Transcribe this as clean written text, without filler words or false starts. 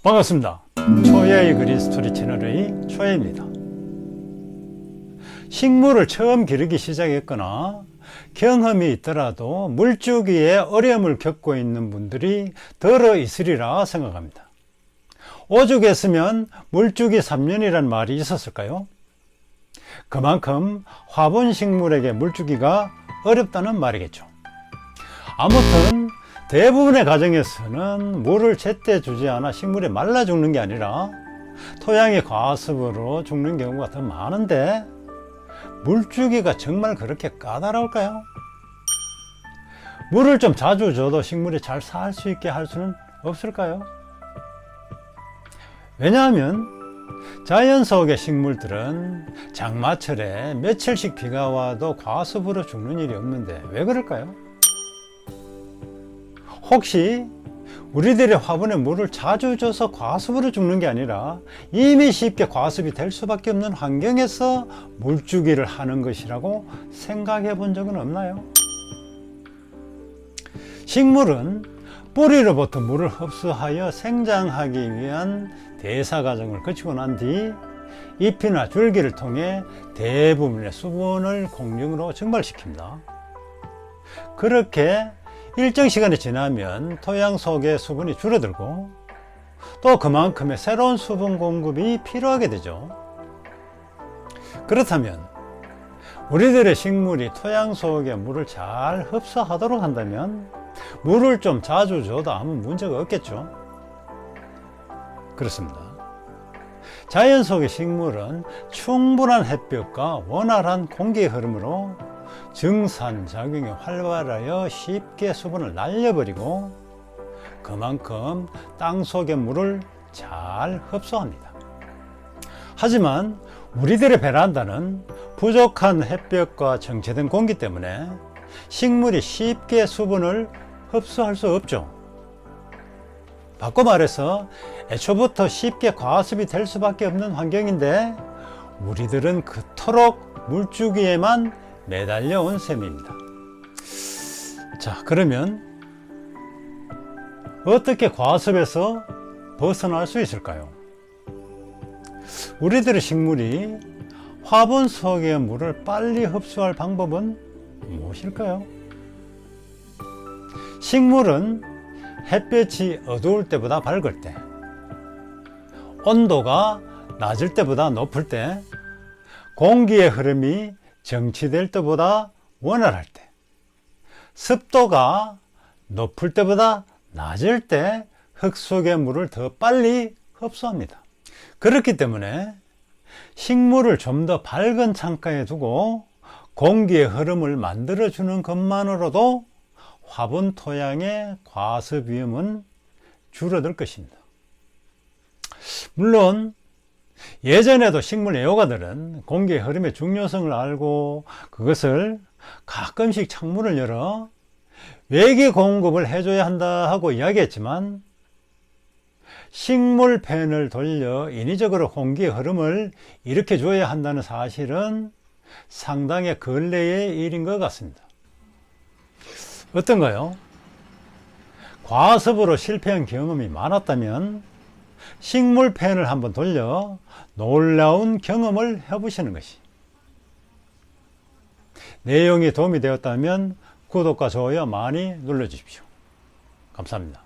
반갑습니다. 초야의 그린 스토리 채널의 초야입니다. 식물을 처음 기르기 시작했거나 경험이 있더라도 물주기에 어려움을 겪고 있는 분들이 덜어 있으리라 생각합니다. 오죽했으면 물주기 3년이란 말이 있었을까요? 그만큼 화분 식물에게 물주기가 어렵다는 말이겠죠. 아무튼 대부분의 가정에서는 물을 제때 주지 않아 식물이 말라 죽는 게 아니라 토양의 과습으로 죽는 경우가 더 많은데 물주기가 정말 그렇게 까다로울까요? 물을 좀 자주 줘도 식물이 잘 살 수 있게 할 수는 없을까요? 왜냐하면 자연 속의 식물들은 장마철에 며칠씩 비가 와도 과습으로 죽는 일이 없는데 왜 그럴까요? 혹시 우리들의 화분에 물을 자주 줘서 과습으로 죽는 게 아니라 이미 쉽게 과습이 될 수밖에 없는 환경에서 물주기를 하는 것이라고 생각해 본 적은 없나요? 식물은 뿌리로부터 물을 흡수하여 생장하기 위한 대사 과정을 거치고 난 뒤 잎이나 줄기를 통해 대부분의 수분을 공중으로 증발시킵니다. 그렇게 일정 시간이 지나면 토양 속의 수분이 줄어들고 또 그만큼의 새로운 수분 공급이 필요하게 되죠. 그렇다면 우리들의 식물이 토양 속의 물을 잘 흡수하도록 한다면 물을 좀 자주 줘도 아무 문제가 없겠죠. 그렇습니다. 자연 속의 식물은 충분한 햇볕과 원활한 공기의 흐름으로 증산작용이 활발하여 쉽게 수분을 날려버리고 그만큼 땅 속의 물을 잘 흡수합니다. 하지만 우리들의 베란다는 부족한 햇볕과 정체된 공기 때문에 식물이 쉽게 수분을 흡수할 수 없죠. 바꿔 말해서 애초부터 쉽게 과습이 될 수밖에 없는 환경인데 우리들은 그토록 물주기에만 매달려 온 셈입니다. 자, 그러면 어떻게 과습에서 벗어날 수 있을까요? 우리들의 식물이 화분 속의 물을 빨리 흡수할 방법은 무엇일까요? 식물은 햇볕이 어두울 때보다 밝을 때, 온도가 낮을 때보다 높을 때, 공기의 흐름이 정치될 때보다 원활할 때, 습도가 높을 때보다 낮을 때 흙 속의 물을 더 빨리 흡수합니다. 그렇기 때문에 식물을 좀 더 밝은 창가에 두고 공기의 흐름을 만들어주는 것만으로도 화분 토양의 과습 위험은 줄어들 것입니다. 물론 예전에도 식물 애호가들은 공기의 흐름의 중요성을 알고 그것을 가끔씩 창문을 열어 외기 공급을 해줘야 한다 하고 이야기했지만 식물 팬을 돌려 인위적으로 공기의 흐름을 일으켜 줘야 한다는 사실은 상당히 근래의 일인 것 같습니다. 어떤가요? 과습으로 실패한 경험이 많았다면 식물 팬을 한번 돌려 놀라운 경험을 해보시는 것이, 내용이 도움이 되었다면 구독과 좋아요 많이 눌러주십시오. 감사합니다.